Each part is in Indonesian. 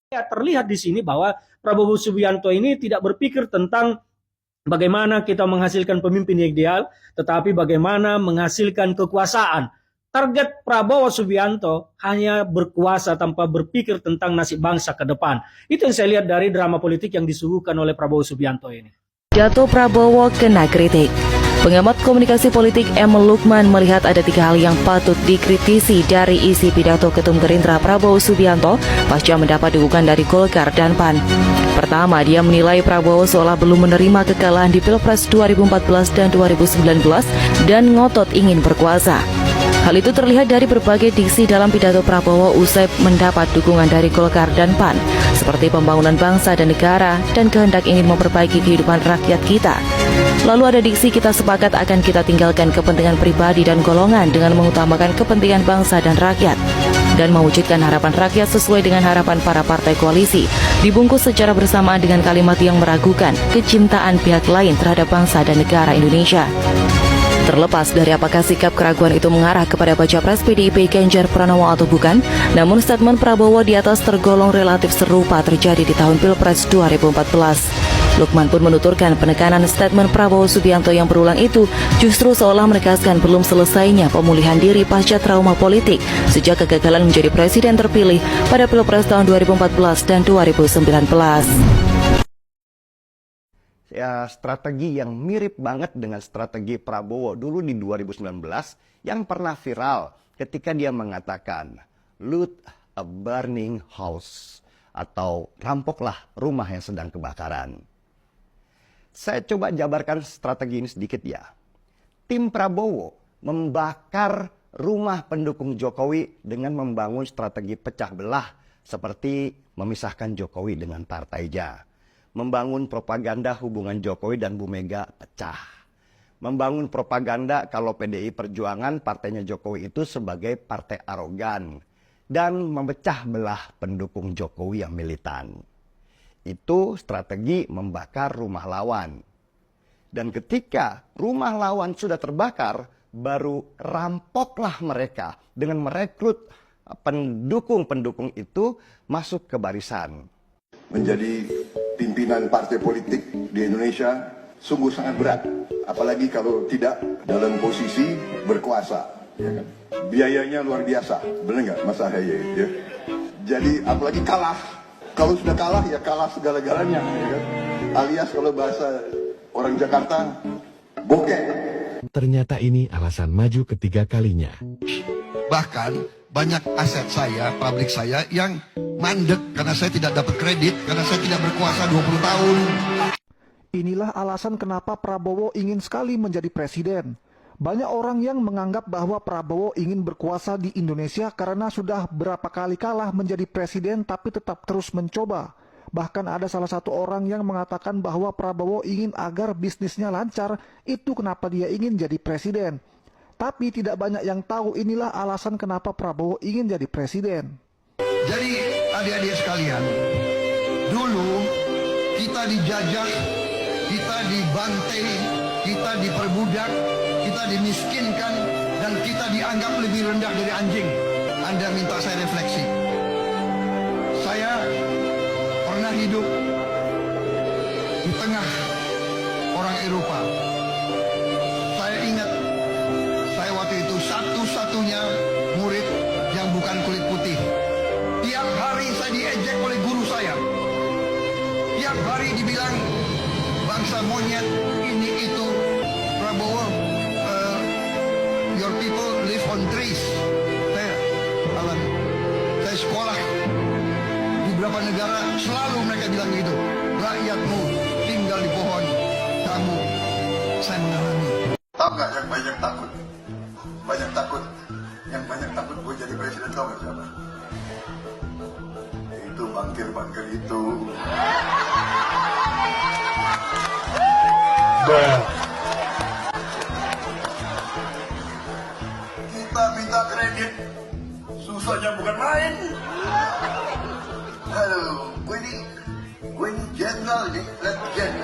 Ya, terlihat di sini bahwa Prabowo Subianto ini tidak berpikir tentang bagaimana kita menghasilkan pemimpin yang ideal, tetapi bagaimana menghasilkan kekuasaan. Target Prabowo Subianto hanya berkuasa tanpa berpikir tentang nasib bangsa ke depan. Itu yang saya lihat dari drama politik yang disuguhkan oleh Prabowo Subianto ini. Pidato Prabowo kena kritik. Pengamat komunikasi politik M. Lukman melihat ada 3 hal yang patut dikritisi dari isi pidato Ketum Gerindra Prabowo Subianto pasca mendapat dukungan dari Golkar dan PAN. Pertama, dia menilai Prabowo seolah belum menerima kekalahan di Pilpres 2014 dan 2019 dan ngotot ingin berkuasa. Hal itu terlihat dari berbagai diksi dalam pidato Prabowo usai mendapat dukungan dari Golkar dan PAN, seperti pembangunan bangsa dan negara dan kehendak ingin memperbaiki kehidupan rakyat kita. Lalu ada diksi kita sepakat akan kita tinggalkan kepentingan pribadi dan golongan dengan mengutamakan kepentingan bangsa dan rakyat, dan mewujudkan harapan rakyat sesuai dengan harapan para partai koalisi, dibungkus secara bersamaan dengan kalimat yang meragukan kecintaan pihak lain terhadap bangsa dan negara Indonesia. Terlepas dari apakah sikap keraguan itu mengarah kepada baca pres PDIP Ganjar Pranowo atau bukan, namun statement Prabowo di atas tergolong relatif serupa terjadi di tahun Pilpres 2014. Lukman pun menuturkan penekanan statement Prabowo Subianto yang berulang itu justru seolah menegaskan belum selesainya pemulihan diri pasca trauma politik sejak kegagalan menjadi presiden terpilih pada Pilpres tahun 2014 dan 2019. Ya, strategi yang mirip banget dengan strategi Prabowo dulu di 2019 yang pernah viral ketika dia mengatakan loot a burning house atau rampoklah rumah yang sedang kebakaran. Saya coba jabarkan strategi ini sedikit ya. Tim Prabowo membakar rumah pendukung Jokowi dengan membangun strategi pecah belah seperti memisahkan Jokowi dengan partainya. Membangun propaganda hubungan Jokowi dan Bu Mega pecah. Membangun propaganda kalau PDI Perjuangan partainya Jokowi itu sebagai partai arogan. Dan memecah belah pendukung Jokowi yang militan. Itu strategi membakar rumah lawan. Dan ketika rumah lawan sudah terbakar, baru rampoklah mereka dengan merekrut pendukung-pendukung itu masuk ke barisan. Menjadi pimpinan partai politik di Indonesia sungguh sangat berat, apalagi kalau tidak dalam posisi berkuasa, ya kan? Biayanya luar biasa, benar nggak Mas Ahaye? Ya? Jadi apalagi kalah, kalau sudah kalah ya kalah segala-galanya, ya kan? Alias kalau bahasa orang Jakarta, bokeh. Ternyata ini alasan maju ketiga kalinya. Bahkan banyak aset saya, pabrik saya yang mandek karena saya tidak dapat kredit, karena saya tidak berkuasa 20 tahun. Inilah alasan kenapa Prabowo ingin sekali menjadi presiden. Banyak orang yang menganggap bahwa Prabowo ingin berkuasa di Indonesia karena sudah berapa kali kalah menjadi presiden tapi tetap terus mencoba. Bahkan ada salah satu orang yang mengatakan bahwa Prabowo ingin agar bisnisnya lancar, itu kenapa dia ingin jadi presiden. Tapi tidak banyak yang tahu inilah alasan kenapa Prabowo ingin jadi presiden. Jadi adik-adik sekalian, dulu kita dijajah, kita dibantai, kita diperbudak, kita dimiskinkan, dan kita dianggap lebih rendah dari anjing. Anda minta saya refleksi. Saya pernah hidup di tengah orang Eropa. Saya ingat, saya waktu itu satu-satunya murid yang bukan kulit putih. Tiap hari saya diejek oleh guru saya. Tiap hari dibilang bangsa monyet, ini itu. Prabowo, your people live on trees. Saya sekolah di beberapa negara, selalu mereka bilang gitu. Rakyatmu tinggal di pohon, kamu saya mengalami. Tahu nggak yang banyak takut? Banyak takut. Yang banyak takut gue jadi presiden, tahu nggak siapa? Itu bangkir-bangkir itu. Kita minta kredit, susahnya bukan main. Aduh, gue ini jenderal nih, legend.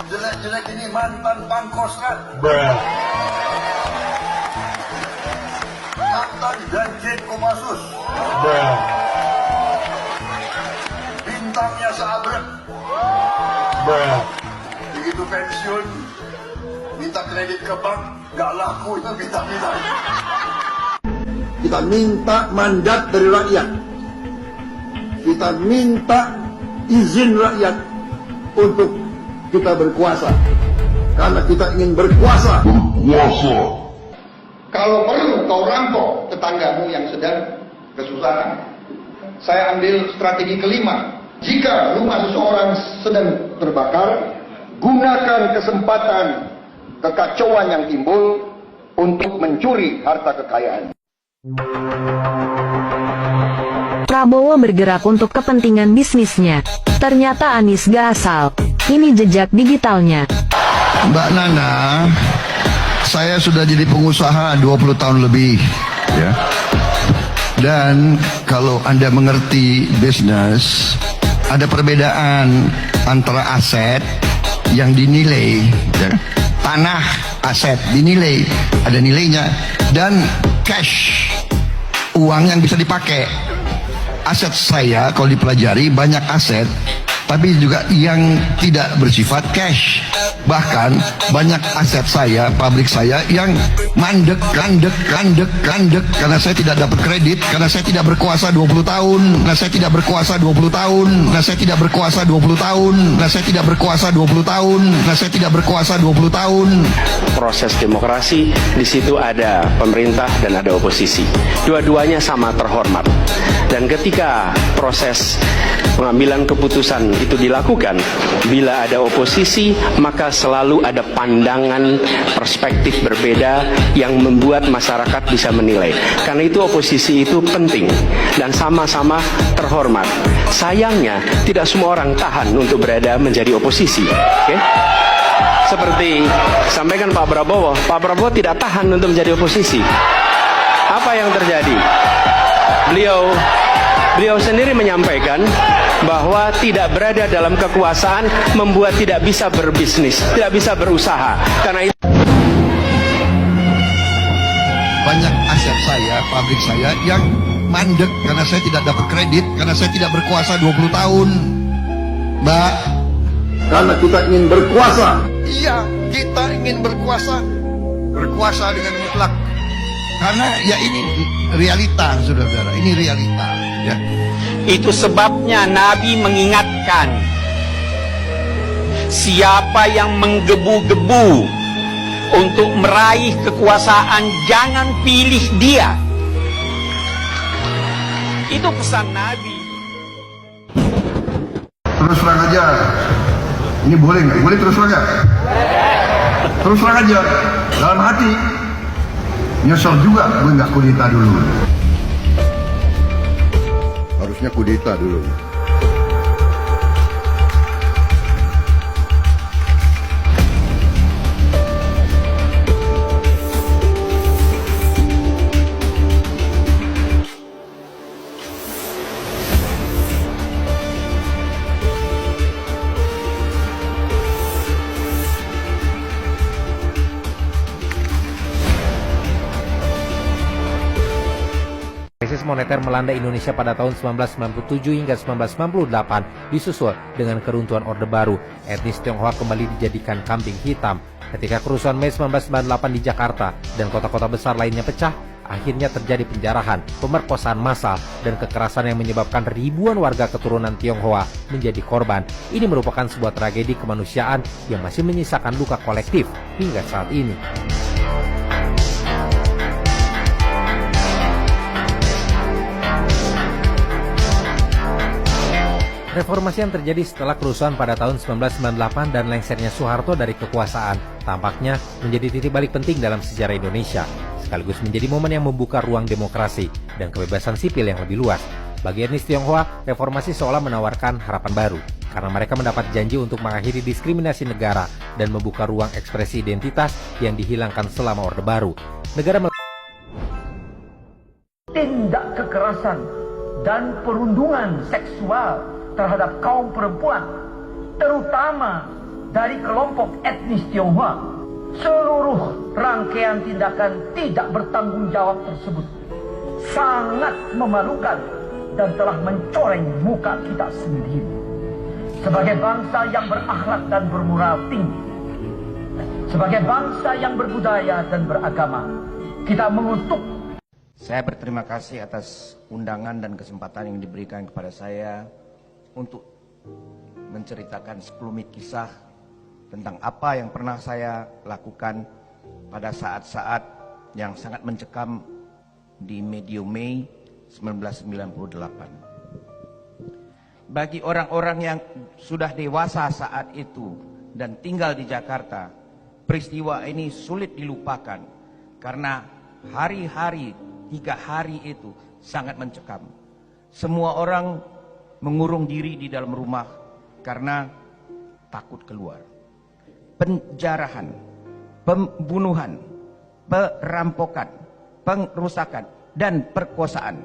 Jelek-jelek ini mantan Pangkostrat. Mantan dan Dirjen Kopassus. Bintangnya seabrek. Begitu pensiun, minta kredit ke bank, nggak laku itu bintang-bintang. Kita minta mandat dari rakyat. Kita minta izin rakyat untuk kita berkuasa. Karena kita ingin berkuasa. Kalau perlu kau rampok tetanggamu yang sedang kesusahan. Saya ambil strategi kelima. Jika rumah seseorang sedang terbakar, gunakan kesempatan kekacauan yang timbul untuk mencuri harta kekayaan. Prabowo bergerak untuk kepentingan bisnisnya. Ternyata Anies gak asal. Ini jejak digitalnya. Mbak Nana, saya sudah jadi pengusaha 20 tahun lebih, ya. Dan kalau Anda mengerti bisnis, ada perbedaan antara aset yang dinilai, ya. Tanah aset dinilai, ada nilainya, dan cash, uang yang bisa dipakai. Aset saya kalau dipelajari banyak aset, tapi juga yang tidak bersifat cash. Bahkan banyak aset saya, pabrik saya yang mandek, karena saya tidak dapat kredit, karena saya tidak berkuasa 20 tahun, karena saya tidak berkuasa 20 tahun, karena saya tidak berkuasa 20 tahun, karena saya tidak berkuasa 20 tahun, karena saya tidak berkuasa 20 tahun. Proses demokrasi, di situ ada pemerintah dan ada oposisi. Dua-duanya sama terhormat. Dan ketika proses pengambilan keputusan itu dilakukan, bila ada oposisi, maka selalu ada pandangan perspektif berbeda yang membuat masyarakat bisa menilai. Karena itu oposisi itu penting dan sama-sama terhormat. Sayangnya tidak semua orang tahan untuk berada menjadi oposisi. Okay? Seperti sampaikan Pak Prabowo tidak tahan untuk menjadi oposisi. Apa yang terjadi? Beliau sendiri menyampaikan bahwa tidak berada dalam kekuasaan membuat tidak bisa berbisnis, tidak bisa berusaha. Karena itu Banyak aset saya, pabrik saya yang mandek karena saya tidak dapat kredit, karena saya tidak berkuasa 20 tahun. Mbak, Karena kita ingin berkuasa. iya, kita ingin berkuasa. Berkuasa dengan mutlak. Karena ya ini realita, saudara-saudara. Ini realita, ya. Itu sebabnya Nabi mengingatkan, siapa yang menggebu-gebu untuk meraih kekuasaan, jangan pilih dia. Itu pesan Nabi. Terus terang aja. Ini boleh nggak? Boleh terus terang nggak? Terus terang aja. Dalam hati. Nyesel juga gue nggak kudeta dulu. Harusnya kudeta dulu. Krisis moneter melanda Indonesia pada tahun 1997 hingga 1998 disusul dengan keruntuhan Orde Baru. Etnis Tionghoa kembali dijadikan kambing hitam. Ketika kerusuhan Mei 1998 di Jakarta dan kota-kota besar lainnya pecah, akhirnya terjadi penjarahan, pemerkosaan massal, dan kekerasan yang menyebabkan ribuan warga keturunan Tionghoa menjadi korban. Ini merupakan sebuah tragedi kemanusiaan yang masih menyisakan luka kolektif hingga saat ini. Reformasi yang terjadi setelah kerusuhan pada tahun 1998 dan lengsernya Soeharto dari kekuasaan tampaknya menjadi titik balik penting dalam sejarah Indonesia, sekaligus menjadi momen yang membuka ruang demokrasi dan kebebasan sipil yang lebih luas. Bagi etnis Tionghoa, reformasi seolah menawarkan harapan baru, karena mereka mendapat janji untuk mengakhiri diskriminasi negara dan membuka ruang ekspresi identitas yang dihilangkan selama Orde Baru. Negara tindak kekerasan dan perundungan seksual terhadap kaum perempuan, terutama dari kelompok etnis Tionghoa. Seluruh rangkaian tindakan tidak bertanggung jawab tersebut sangat memalukan dan telah mencoreng muka kita sendiri. Sebagai bangsa yang berakhlak dan bermoral tinggi, sebagai bangsa yang berbudaya dan beragama, kita mengutuk. Saya berterima kasih atas undangan dan kesempatan yang diberikan kepada saya untuk menceritakan sekelumit kisah tentang apa yang pernah saya lakukan pada saat-saat yang sangat mencekam di medio Mei 1998. Bagi orang-orang yang sudah dewasa saat itu dan tinggal di Jakarta, peristiwa ini sulit dilupakan karena hari-hari 3 hari itu sangat mencekam. Semua orang mengurung diri di dalam rumah karena takut keluar. Penjarahan, pembunuhan, perampokan, pengrusakan, dan perkosaan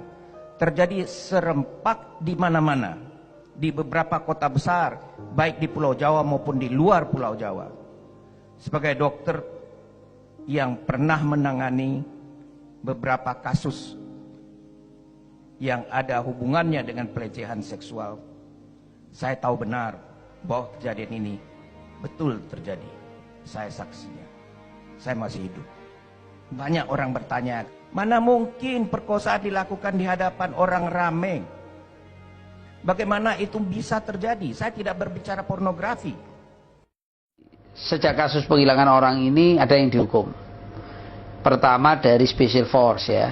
terjadi serempak di mana-mana, di beberapa kota besar, baik di Pulau Jawa maupun di luar Pulau Jawa. Sebagai dokter yang pernah menangani beberapa kasus yang ada hubungannya dengan pelecehan seksual, saya tahu benar bahwa kejadian ini betul terjadi. Saya saksinya. Saya masih hidup. Banyak orang bertanya, mana mungkin perkosaan dilakukan di hadapan orang ramai? Bagaimana itu bisa terjadi? Saya tidak berbicara pornografi. Sejak kasus penghilangan orang ini ada yang dihukum. Pertama dari Special Force ya,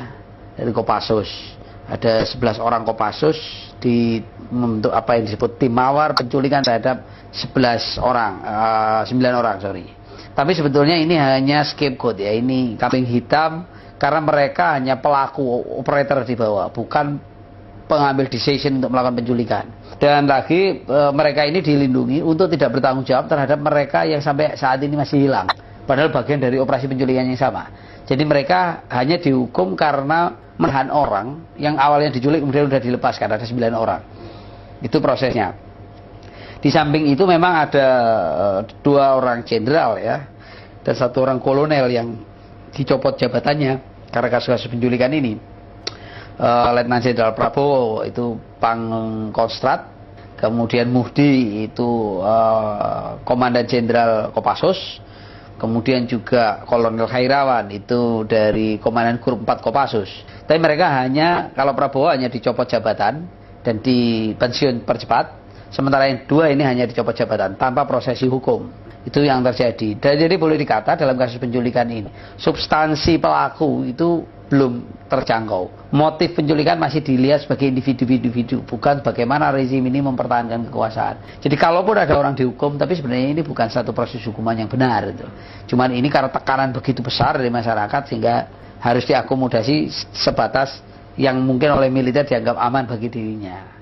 dari Kopassus. Ada 11 orang Kopassus membentuk apa yang disebut tim mawar penculikan terhadap 9 orang sorry. Tapi sebetulnya ini hanya scapegoat ya, ini kambing hitam karena mereka hanya pelaku operator di bawah, bukan pengambil decision untuk melakukan penculikan. Dan lagi mereka ini dilindungi untuk tidak bertanggung jawab terhadap mereka yang sampai saat ini masih hilang, padahal bagian dari operasi penculikan yang sama. Jadi mereka hanya dihukum karena menahan orang yang awalnya diculik kemudian sudah dilepaskan, ada 9 orang. Itu prosesnya. Di samping itu memang ada 2 orang jenderal ya, dan 1 orang kolonel yang dicopot jabatannya karena kasus-kasus penculikan ini. Letnan Jenderal Prabowo itu Pangkostrat, kemudian Muhdi itu Komandan Jenderal Kopassus, kemudian juga Kolonel Khairawan itu dari Komandan Grup 4 Kopassus. Tapi mereka hanya, kalau Prabowo hanya dicopot jabatan dan dipensiun percepat, sementara yang 2 ini hanya dicopot jabatan tanpa prosesi hukum. Itu yang terjadi. Dan jadi boleh dikata dalam kasus penculikan ini, substansi pelaku itu belum terjangkau. Motif penculikan masih dilihat sebagai individu-individu, bukan bagaimana rezim ini mempertahankan kekuasaan. Jadi kalaupun ada orang dihukum, tapi sebenarnya ini bukan satu proses hukuman yang benar itu. Cuman ini karena tekanan begitu besar dari masyarakat sehingga harus diakomodasi sebatas yang mungkin oleh militer dianggap aman bagi dirinya.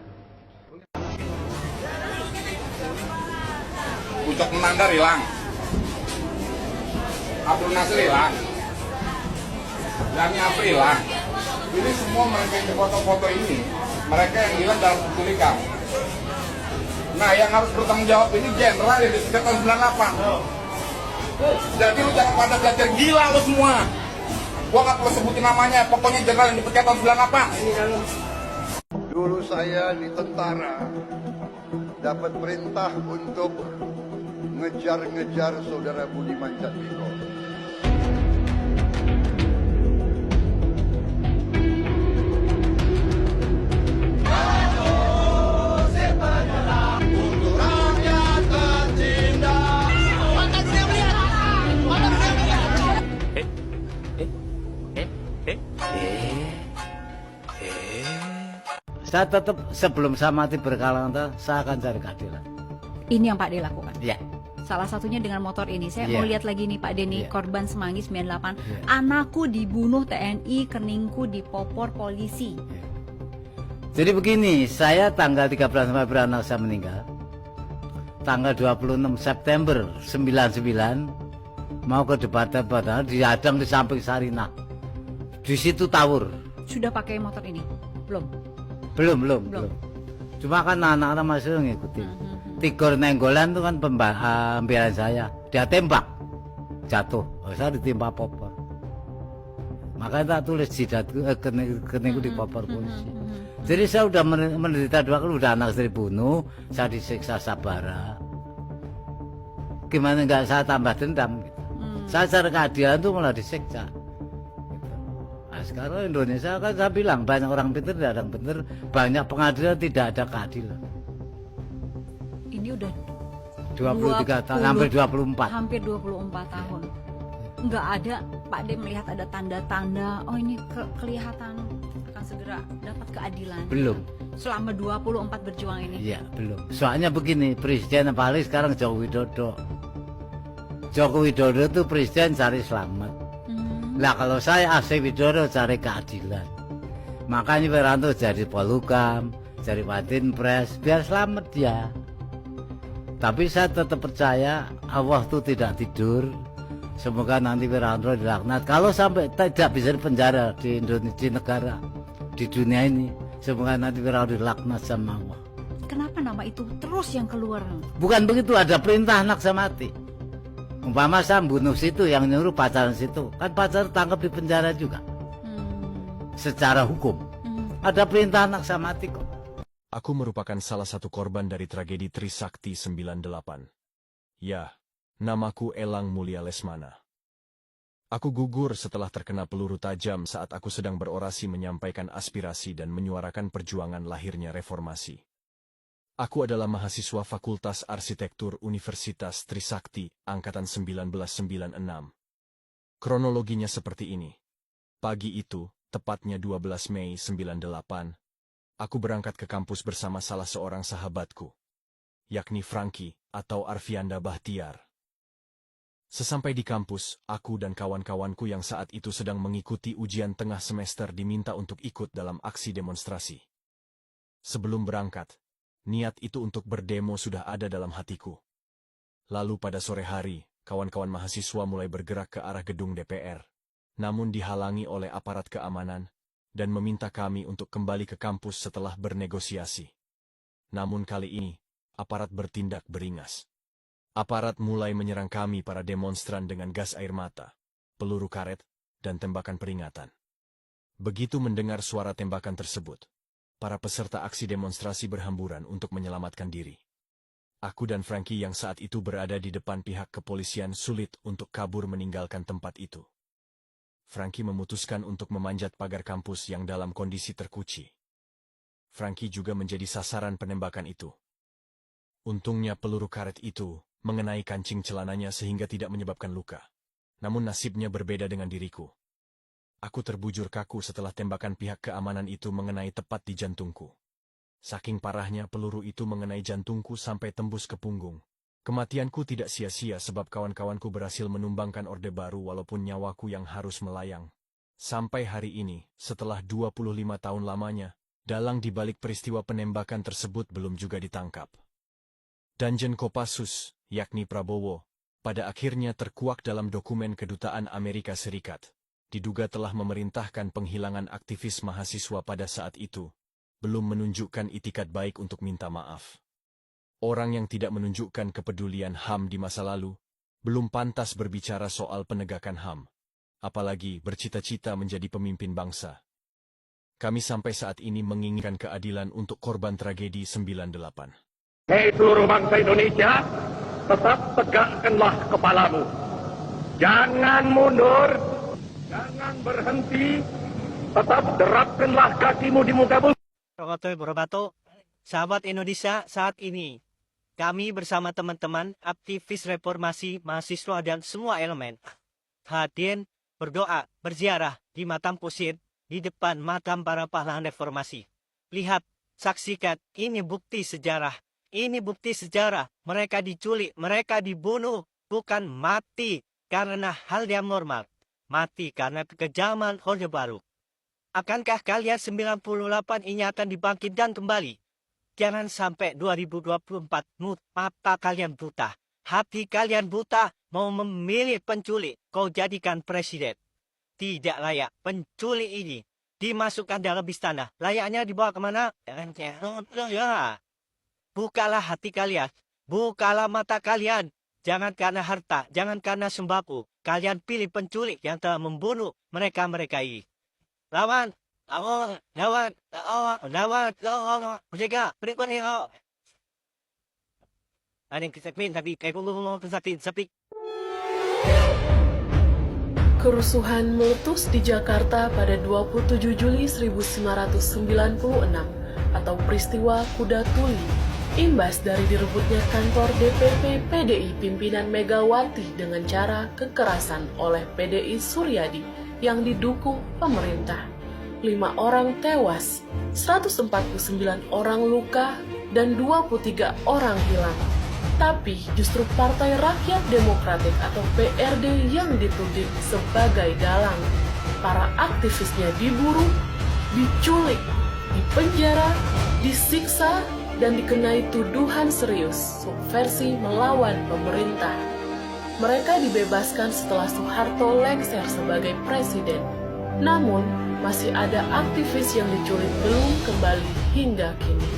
Untuk Menandar hilang, Abdul Nasir hilang, Jami Afri hilang. Ini semua mereka yang foto-foto ini, mereka yang hilang dalam penculikan. Nah, yang harus bertanggung jawab ini jenderal yang disekat tahun 98. Jadi lu jangan pada belajar gila lu semua. Gua nggak perlu sebutin namanya, pokoknya jenderal yang dipecat tahun 98. Dulu saya di tentara dapat perintah untuk ngejar-ngejar saudara Budiman Jatmiko. Saya tetap sebelum saya mati berkalangan, saya akan cari keadilan. Ini yang Pak D lakukan? Ya. Salah satunya dengan motor ini. Saya mau lihat lagi nih Pak Denny, korban Semanggi 98. Anakku dibunuh TNI, keningku dipopor polisi. Jadi begini, saya tanggal 13 November anak saya meninggal. Tanggal 26 September 99 mau ke debat-debat, dihadang di samping Sarinah. Di situ tawur. Sudah pakai motor ini? Belum. Belum. Cuma kan anak-anak masih ngikutin. Tigor Nenggolan itu kan pembiaran saya. Dia tembak, jatuh. Saya ditimpa popor. Makanya tak tulis jidatku, keningku dipopor polisi. Jadi saya udah menderita 2 kali, udah anak saya dibunuh, saya disiksa sabara. Gimana nggak saya tambah dendam? Gitu. Saya secara keadilan tuh malah disiksa. Gitu. Nah, sekarang Indonesia kan saya bilang banyak orang pintar, tidak ada yang benar, banyak pengadilan tidak ada keadilan. Ini udah 23 tahun, hampir 24. Hampir 24 tahun. Nggak ada, Pak D melihat ada tanda-tanda, oh ini kelihatan akan segera dapat keadilan. Belum. Selama 24 berjuang ini. Iya, belum. Soalnya begini, presiden yang paling sekarang Joko Widodo. Joko Widodo itu presiden cari selamat. Lah kalau saya AC Widodo cari keadilan. Makanya Wiranto jadi Polhukam, jadi Watinpres, biar selamat dia. Tapi saya tetap percaya Allah itu tidak tidur. Semoga nanti Wiranto dilaknat. Kalau sampai tidak bisa dipenjara di Indonesia, di negara, di dunia ini, semoga nanti Wiranto dilaknat sama Allah. Kenapa nama itu terus yang keluar? Bukan begitu, ada perintah naksa mati. Umpama saya bunuh situ, yang nyuruh pacaran situ, kan pacar tangkap di penjara juga. Secara hukum ada perintah naksa mati kok. Aku merupakan salah satu korban dari tragedi Trisakti 98. Ya, namaku Elang Mulia Lesmana. Aku gugur setelah terkena peluru tajam saat aku sedang berorasi menyampaikan aspirasi dan menyuarakan perjuangan lahirnya reformasi. Aku adalah mahasiswa Fakultas Arsitektur Universitas Trisakti, Angkatan 1996. Kronologinya seperti ini. Pagi itu, tepatnya 12 Mei 98, aku berangkat ke kampus bersama salah seorang sahabatku, yakni Franky atau Arfianda Bahtiar. Sesampai di kampus, aku dan kawan-kawanku yang saat itu sedang mengikuti ujian tengah semester diminta untuk ikut dalam aksi demonstrasi. Sebelum berangkat, niat itu untuk berdemo sudah ada dalam hatiku. Lalu pada sore hari, kawan-kawan mahasiswa mulai bergerak ke arah gedung DPR, namun dihalangi oleh aparat keamanan, dan meminta kami untuk kembali ke kampus setelah bernegosiasi. Namun kali ini, aparat bertindak beringas. Aparat mulai menyerang kami para demonstran dengan gas air mata, peluru karet, dan tembakan peringatan. Begitu mendengar suara tembakan tersebut, para peserta aksi demonstrasi berhamburan untuk menyelamatkan diri. Aku dan Franky yang saat itu berada di depan pihak kepolisian sulit untuk kabur meninggalkan tempat itu. Franky memutuskan untuk memanjat pagar kampus yang dalam kondisi terkunci. Franky juga menjadi sasaran penembakan itu. Untungnya peluru karet itu mengenai kancing celananya sehingga tidak menyebabkan luka. Namun nasibnya berbeda dengan diriku. Aku terbujur kaku setelah tembakan pihak keamanan itu mengenai tepat di jantungku. Saking parahnya peluru itu mengenai jantungku sampai tembus ke punggung. Kematianku tidak sia-sia sebab kawan-kawanku berhasil menumbangkan Orde Baru walaupun nyawaku yang harus melayang. Sampai hari ini, setelah 25 tahun lamanya, dalang di balik peristiwa penembakan tersebut belum juga ditangkap. Danjen Kopassus, yakni Prabowo, pada akhirnya terkuak dalam dokumen Kedutaan Amerika Serikat. Diduga telah memerintahkan penghilangan aktivis mahasiswa pada saat itu, belum menunjukkan itikat baik untuk minta maaf. Orang yang tidak menunjukkan kepedulian HAM di masa lalu, belum pantas berbicara soal penegakan HAM, apalagi bercita-cita menjadi pemimpin bangsa. Kami sampai saat ini menginginkan keadilan untuk korban tragedi 98. Hei seluruh bangsa Indonesia, tetap tegakkanlah kepalamu. Jangan mundur, jangan berhenti, tetap derapkanlah kakimu di muka bumi. Warahmatullahi wabarakatuh. Sahabat Indonesia, saat ini kami bersama teman-teman aktivis reformasi, mahasiswa dan semua elemen hadir berdoa, berziarah di Makam Pusit di depan makam para pahlawan reformasi. Lihat, saksikan, ini bukti sejarah. Ini bukti sejarah. Mereka diculik, mereka dibunuh, bukan mati karena hal yang normal. Mati karena kekejaman Orde Baru. Akankah kalian 98 ini akan dibangkitkan kembali? Jangan sampai 2024 mata kalian buta. Hati kalian buta mau memilih penculik. Kau jadikan presiden. Tidak layak. Penculik ini dimasukkan dalam istana. Layaknya dibawa kemana? Bukalah hati kalian. Bukalah mata kalian. jangan karena harta, jangan karena sembako. Kalian pilih penculik yang telah membunuh mereka-mereka ini. Lawan, mereka, ada yang kesepin, tapi kayak belum pesakit, sepik. Kerusuhan meletus di Jakarta pada 27 Juli 1996 atau peristiwa Kuda Tuli, imbas dari direbutnya kantor DPP PDI pimpinan Megawati dengan cara kekerasan oleh PDI Suryadi yang didukung pemerintah. 5 orang tewas, 149 orang luka, dan 23 orang hilang. Tapi justru Partai Rakyat Demokratik atau PRD yang dituding sebagai dalang. Para aktivisnya diburu, diculik, dipenjara, disiksa, dan dikenai tuduhan serius subversi melawan pemerintah. Mereka dibebaskan setelah Soeharto lengser sebagai presiden. Namun, masih ada aktivis yang diculik belum kembali hingga kini.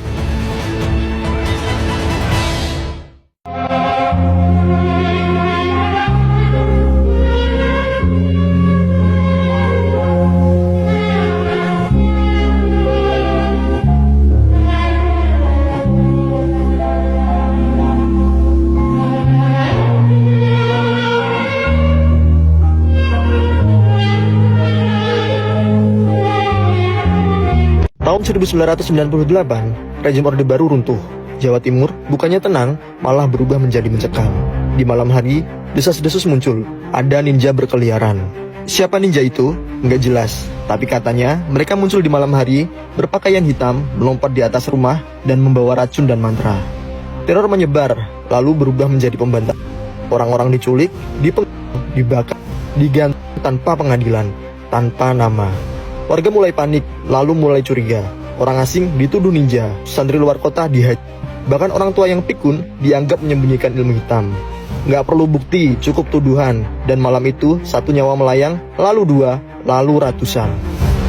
Tahun 1998, rezim Orde Baru runtuh. Jawa Timur bukannya tenang, malah berubah menjadi mencekam. Di malam hari, desas-desus muncul. Ada ninja berkeliaran. Siapa ninja itu? Nggak jelas. Tapi katanya, mereka muncul di malam hari, berpakaian hitam, melompat di atas rumah, dan membawa racun dan mantra. Teror menyebar, lalu berubah menjadi pembantai. Orang-orang diculik, dibakar, digantung tanpa pengadilan, tanpa nama. Warga mulai panik, lalu mulai curiga. Orang asing dituduh ninja, santri luar kota dihajar. Bahkan orang tua yang pikun dianggap menyembunyikan ilmu hitam. Nggak perlu bukti, cukup tuduhan. Dan malam itu, 1 nyawa melayang, lalu 2, lalu ratusan.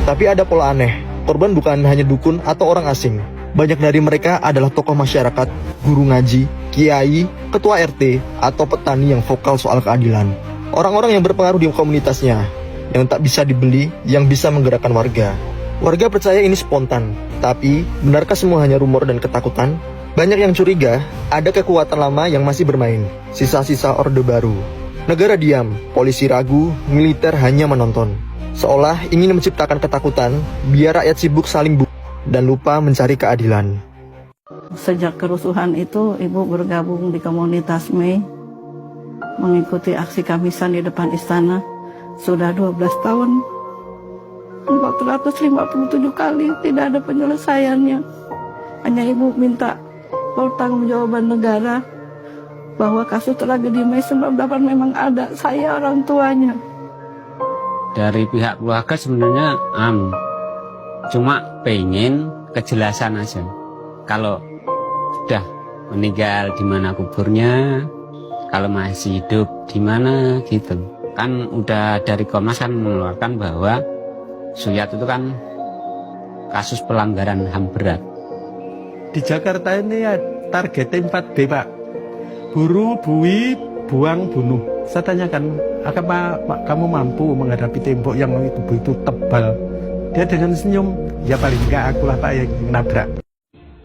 Tapi ada pola aneh, korban bukan hanya dukun atau orang asing. Banyak dari mereka adalah tokoh masyarakat, guru ngaji, kiai, ketua RT, atau petani yang vokal soal keadilan. Orang-orang yang berpengaruh di komunitasnya, yang tak bisa dibeli, yang bisa menggerakkan warga. Warga percaya ini spontan, tapi benarkah semua hanya rumor dan ketakutan? Banyak yang curiga, ada kekuatan lama yang masih bermain, sisa-sisa Orde Baru. Negara diam, polisi ragu, militer hanya menonton. Seolah ingin menciptakan ketakutan, biar rakyat sibuk saling dan lupa mencari keadilan. Sejak kerusuhan itu, Ibu bergabung di komunitas Mei, mengikuti aksi Kamisan di depan istana. Sudah 12 tahun, 457 kali tidak ada penyelesaiannya. Hanya Ibu minta pertanggungjawaban negara bahwa kasus tragedi Mei 98 memang ada, saya orang tuanya. Dari pihak keluarga sebenarnya cuma pengen kejelasan aja. Kalau sudah meninggal di mana kuburnya, kalau masih hidup di mana gitu. Kan udah dari Komnas kan mengeluarkan bahwa Suyat itu kan kasus pelanggaran HAM berat. Di Jakarta ini ya, targetnya 4B Pak. Buru, bui, buang, bunuh. Saya tanyakan, apa kamu mampu menghadapi tembok yang itu tebal? Dia dengan senyum, ya paling enggak akulah Pak yang nabrak.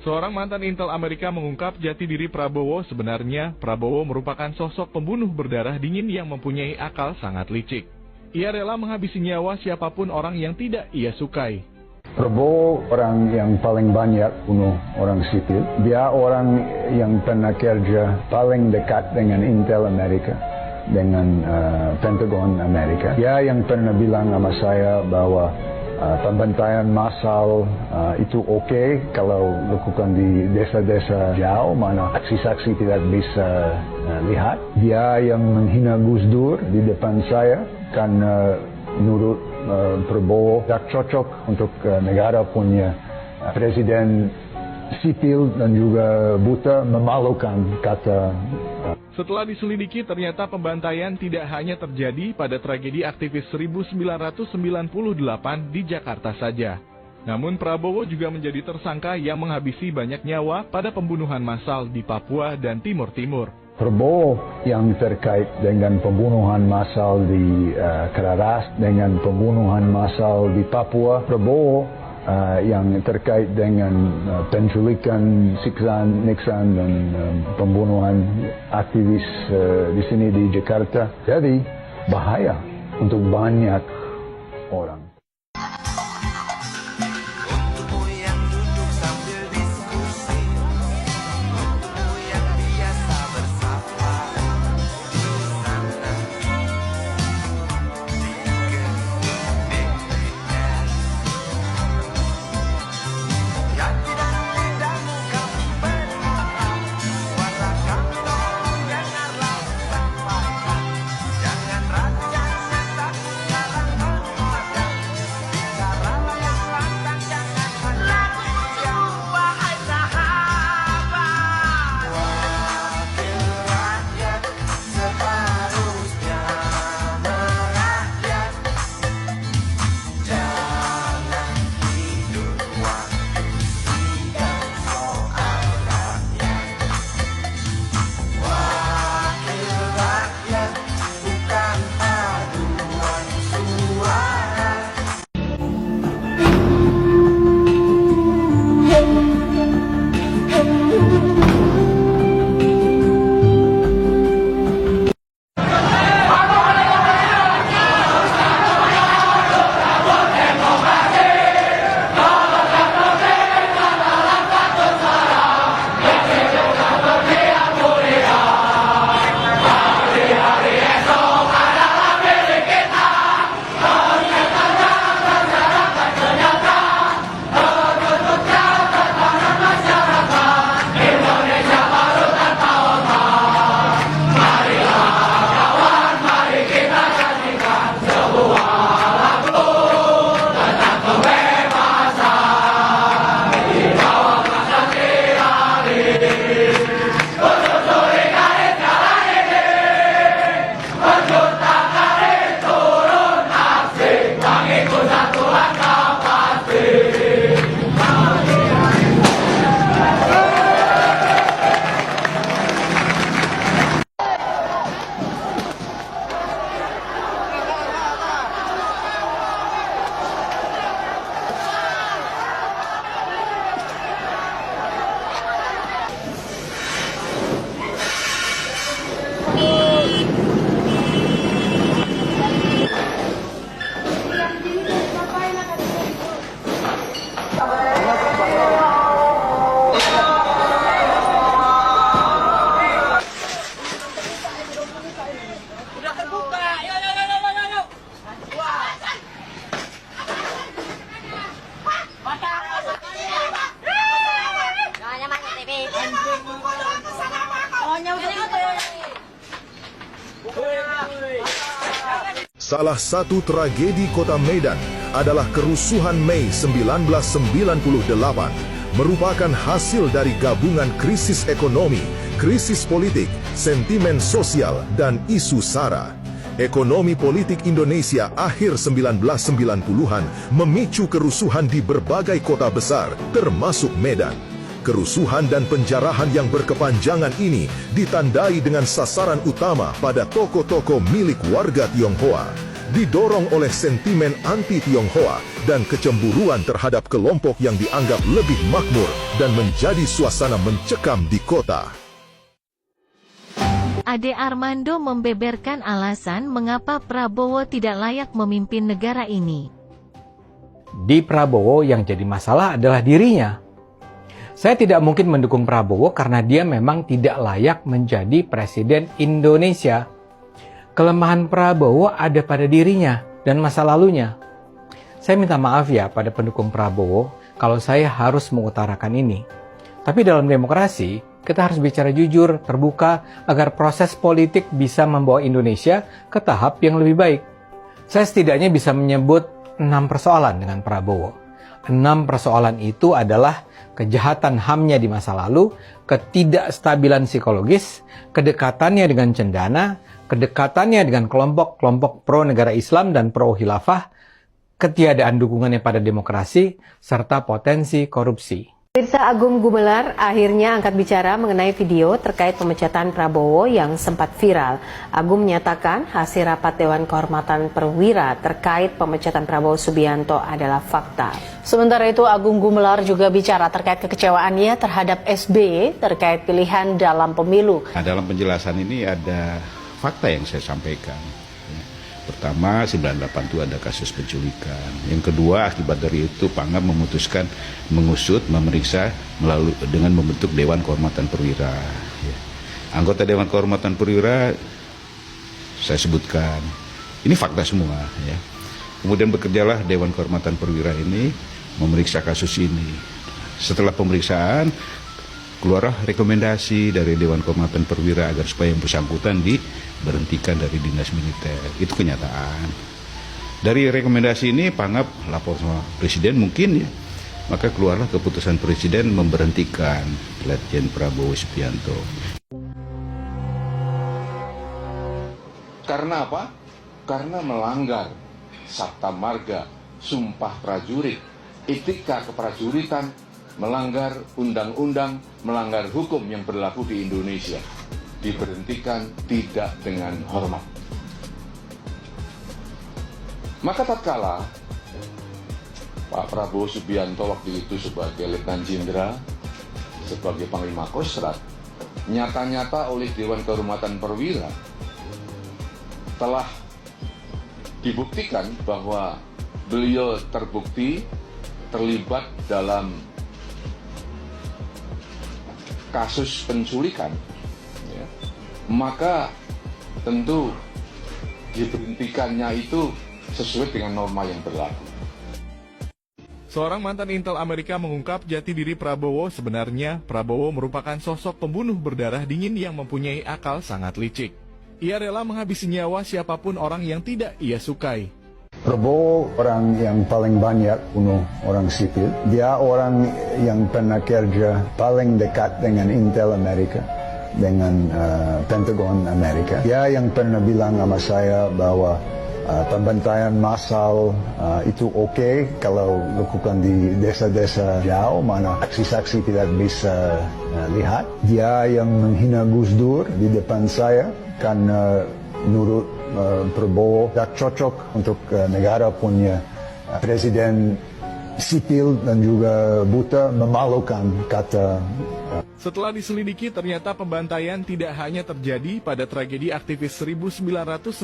Seorang mantan Intel Amerika mengungkap jati diri Prabowo. Sebenarnya, Prabowo merupakan sosok pembunuh berdarah dingin yang mempunyai akal sangat licik. Ia rela menghabisi nyawa siapapun orang yang tidak ia sukai. Prabowo orang yang paling banyak bunuh orang sipil. Dia orang yang pernah kerja paling dekat dengan Intel Amerika, dengan Pentagon Amerika. Dia yang pernah bilang sama saya bahwa pembantaian massal itu oke kalau lakukan di desa-desa jauh mana saksi-saksi tidak bisa lihat. Dia yang menghina Gus Dur di depan saya karena menurut Prabowo tak cocok untuk negara punya presiden sipil dan juga buta, memalukan kata. Setelah diselidiki, ternyata pembantaian tidak hanya terjadi pada tragedi aktivis 1998 di Jakarta saja. Namun Prabowo juga menjadi tersangka yang menghabisi banyak nyawa pada pembunuhan massal di Papua dan Timur Timur. Prabowo yang terkait dengan pembunuhan massal di Kararas, dengan pembunuhan massal di Papua. Prabowo yang terkait dengan penculikan, siksaan, niksaan dan pembunuhan aktivis di sini di Jakarta. Jadi bahaya untuk banyak orang. Salah satu tragedi kota Medan adalah kerusuhan Mei 1998, merupakan hasil dari gabungan krisis ekonomi, krisis politik, sentimen sosial, dan isu SARA. Ekonomi politik Indonesia akhir 1990-an memicu kerusuhan di berbagai kota besar, termasuk Medan. Kerusuhan dan penjarahan yang berkepanjangan ini ditandai dengan sasaran utama pada toko-toko milik warga Tionghoa, didorong oleh sentimen anti-Tionghoa dan kecemburuan terhadap kelompok yang dianggap lebih makmur dan menjadi suasana mencekam di kota. Ade Armando membeberkan alasan mengapa Prabowo tidak layak memimpin negara ini. Di Prabowo yang jadi masalah adalah dirinya. Saya tidak mungkin mendukung Prabowo karena dia memang tidak layak menjadi presiden Indonesia. Kelemahan Prabowo ada pada dirinya dan masa lalunya. Saya minta maaf ya pada pendukung Prabowo kalau saya harus mengutarakan ini. Tapi dalam demokrasi, kita harus bicara jujur, terbuka, agar proses politik bisa membawa Indonesia ke tahap yang lebih baik. Saya setidaknya bisa menyebut 6 persoalan dengan Prabowo. 6 persoalan itu adalah kejahatan HAM-nya di masa lalu, ketidakstabilan psikologis, kedekatannya dengan cendana, kedekatannya dengan kelompok-kelompok pro negara Islam dan pro khilafah, ketiadaan dukungannya pada demokrasi, serta potensi korupsi. Pemirsa, Agung Gumelar akhirnya angkat bicara mengenai video terkait pemecatan Prabowo yang sempat viral. Agung menyatakan hasil rapat Dewan Kehormatan Perwira terkait pemecatan Prabowo Subianto adalah fakta. Sementara itu, Agung Gumelar juga bicara terkait kekecewaannya terhadap SBY terkait pilihan dalam pemilu. Nah, dalam penjelasan ini ada fakta yang saya sampaikan. Pertama, 98 itu ada kasus penculikan. Yang kedua, akibat dari itu Pangap memutuskan mengusut, memeriksa melalui dengan membentuk Dewan Kehormatan Perwira. Anggota Dewan Kehormatan Perwira saya sebutkan. Ini fakta semua. Ya. Kemudian bekerjalah Dewan Kehormatan Perwira ini memeriksa kasus ini. Setelah pemeriksaan, keluarlah rekomendasi dari Dewan Kehormatan Perwira agar supaya yang bersangkutan diberhentikan dari dinas militer. Itu kenyataan. Dari rekomendasi ini Pangap lapor sama Presiden mungkin ya. Maka keluarlah keputusan Presiden memberhentikan Letjen Prabowo Subianto. Karena apa? Karena melanggar Sabta Marga, Sumpah Prajurit, etika keprajuritan, melanggar undang-undang, melanggar hukum yang berlaku di Indonesia. Diberhentikan tidak dengan hormat. Maka tatkala Pak Prabowo Subianto waktu itu sebagai Letnan Jenderal, sebagai Panglima Kostrat, nyata-nyata oleh Dewan Kehormatan Perwira telah dibuktikan bahwa beliau terbukti terlibat dalam kasus penculikan, ya, maka tentu diberhentikannya itu sesuai dengan norma yang berlaku. Seorang mantan Intel Amerika mengungkap jati diri Prabowo. Sebenarnya Prabowo merupakan sosok pembunuh berdarah dingin yang mempunyai akal sangat licik. Ia rela menghabisi nyawa siapapun orang yang tidak ia sukai. Prabowo orang yang paling banyak bunuh orang sipil. Dia orang yang pernah kerja paling dekat dengan Intel Amerika, dengan Pentagon Amerika. Dia yang pernah bilang sama saya bahwa pembantaian massal itu oke kalau lakukan di desa-desa jauh mana saksi-saksi tidak bisa lihat. Dia yang menghina Gus Dur di depan saya karena menurut Prabowo tak cocok untuk negara punya presiden sipil dan juga buta, memalukan kata. Setelah diselidiki, ternyata pembantaian tidak hanya terjadi pada tragedi aktivis 1998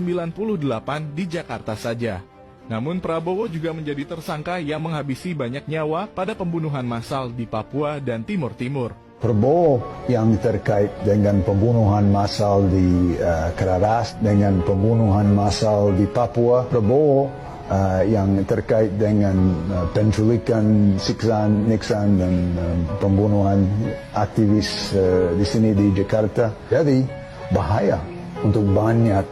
di Jakarta saja. Namun Prabowo juga menjadi tersangka yang menghabisi banyak nyawa pada pembunuhan massal di Papua dan Timur Timur. Prabowo yang terkait dengan pembunuhan massal di Kararas, dengan pembunuhan massal di Papua. Prabowo yang terkait dengan penculikan, siksaan, niksaan dan pembunuhan aktivis di sini di Jakarta. Jadi bahaya untuk banyak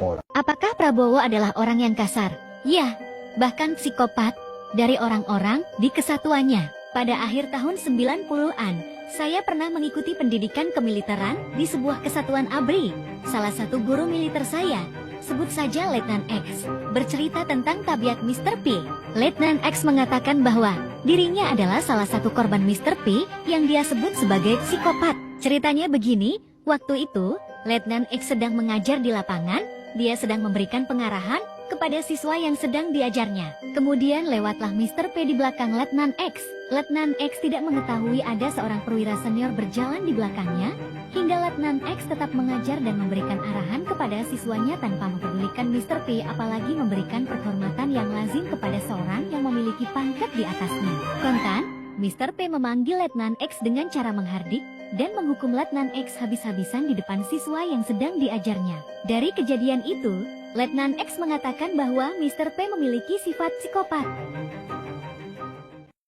orang. Apakah Prabowo adalah orang yang kasar? Ya, bahkan psikopat dari orang-orang di kesatuannya. Pada akhir tahun 90-an, saya pernah mengikuti pendidikan kemiliteran di sebuah kesatuan ABRI. Salah satu guru militer saya, sebut saja Letnan X, bercerita tentang tabiat Mr. P. Letnan X mengatakan bahwa dirinya adalah salah satu korban Mr. P yang dia sebut sebagai psikopat. Ceritanya begini, waktu itu Letnan X sedang mengajar di lapangan, dia sedang memberikan pengarahan kepada siswa yang sedang diajarnya. Kemudian lewatlah Mr. P di belakang Letnan X. Letnan X tidak mengetahui ada seorang perwira senior berjalan di belakangnya, hingga Letnan X tetap mengajar dan memberikan arahan kepada siswanya tanpa mempedulikan Mr. P, apalagi memberikan penghormatan yang lazim kepada seorang yang memiliki pangkat di atasnya. Kontan, Mr. P memanggil Letnan X dengan cara menghardik dan menghukum Letnan X habis-habisan di depan siswa yang sedang diajarnya. Dari kejadian itu, Letnan X mengatakan bahwa Mr. P memiliki sifat psikopat.